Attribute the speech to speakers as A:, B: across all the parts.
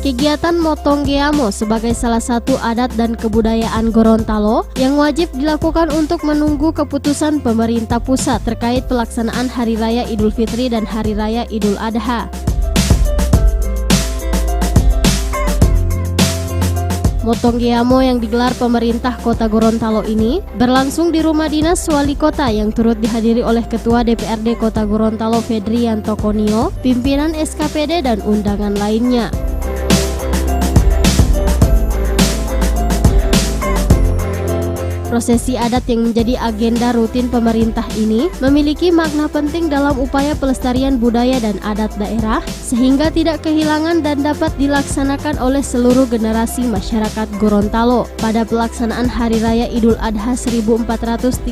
A: Kegiatan Motong Geamo sebagai salah satu adat dan kebudayaan Gorontalo yang wajib dilakukan untuk menunggu keputusan pemerintah pusat terkait pelaksanaan Hari Raya Idul Fitri dan Hari Raya Idul Adha. Motong Geamo yang digelar pemerintah Kota Gorontalo ini berlangsung di rumah dinas wali kota yang turut dihadiri oleh Ketua DPRD Kota Gorontalo Fedrianto Konio, pimpinan SKPD dan undangan lainnya. Prosesi adat yang menjadi agenda rutin pemerintah ini memiliki makna penting dalam upaya pelestarian budaya dan adat daerah sehingga tidak kehilangan dan dapat dilaksanakan oleh seluruh generasi masyarakat Gorontalo. Pada pelaksanaan Hari Raya Idul Adha 1439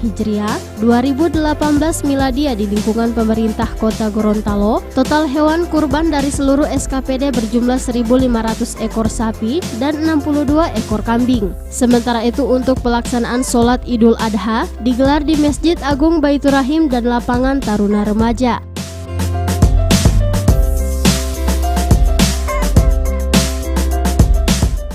A: Hijriah 2018 Miladia di lingkungan pemerintah Kota Gorontalo, total hewan kurban dari seluruh SKPD berjumlah 1.500 ekor sapi dan 62 ekor kambing. Sementara itu untuk pelaksanaan sholat Idul Adha digelar di Masjid Agung Baitur Rahim dan lapangan Taruna Remaja.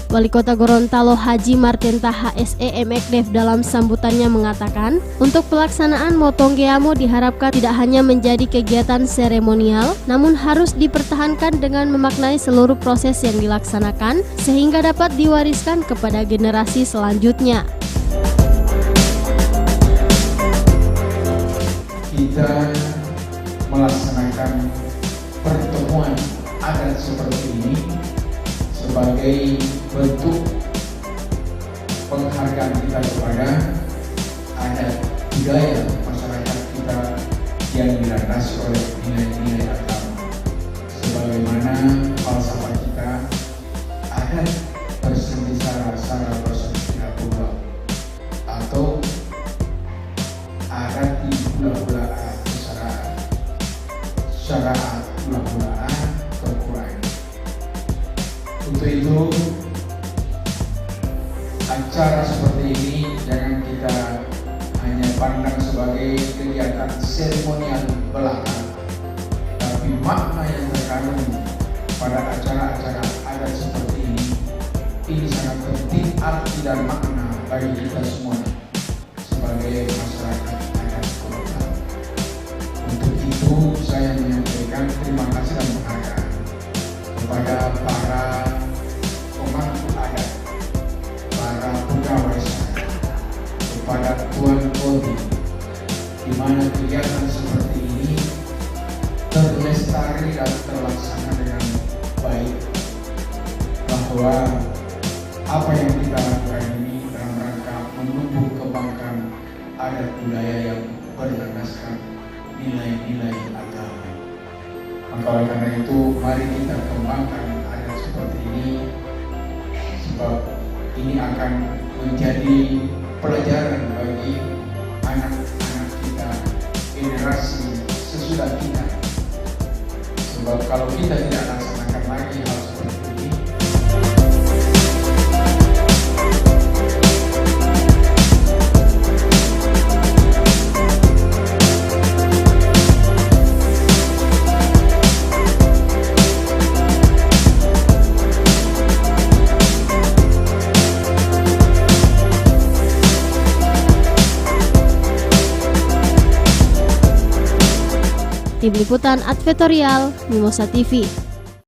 A: Wali Kota Gorontalo Haji Martin Taha SE/MKDF dalam sambutannya mengatakan, untuk pelaksanaan Motong Geamo diharapkan tidak hanya menjadi kegiatan seremonial, namun harus dipertahankan dengan memaknai seluruh proses yang dilaksanakan sehingga dapat diwariskan kepada generasi selanjutnya.
B: Kita melaksanakan pertemuan adat seperti ini sebagai bentuk penghargaan kita kepada adat budaya masyarakat kita yang dilandasi oleh nilai-nilai agama. Sebagaimana falsafah kita, adat bersemi sara bersemi tidak berubah, atau adat di hula-hulaan syaraat hula-hulaan terkurai. Untuk itu, acara seperti ini jangan kita hanya pandang sebagai kegiatan seremonial belaka, tapi makna yang terkandung pada acara-acara adat seperti ini sangat penting arti dan makna bagi kita semua sebagai masyarakat adat Gorontalo. Untuk itu saya menyampaikan terima kasih dan penghargaan kepada para pemangku adat, para pegawai saya, kepada Tuan Kodi, di mana kegiatan seperti ini terlestari dan terlaksana dengan baik, bahwa apa yang kita lakukan ini dalam rangka menumbuh kembangkan adat budaya yang berlandaskan nilai-nilai agama. Maka oleh karena itu, mari kita kembangkan adat seperti ini, sebab ini akan menjadi pelajaran bagi anak-anak kita, generasi sesudah kita. Sebab kalau kita tidak laksanakan lagi hal seperti ini,
A: Tim Liputan Advertorial Mimosa TV.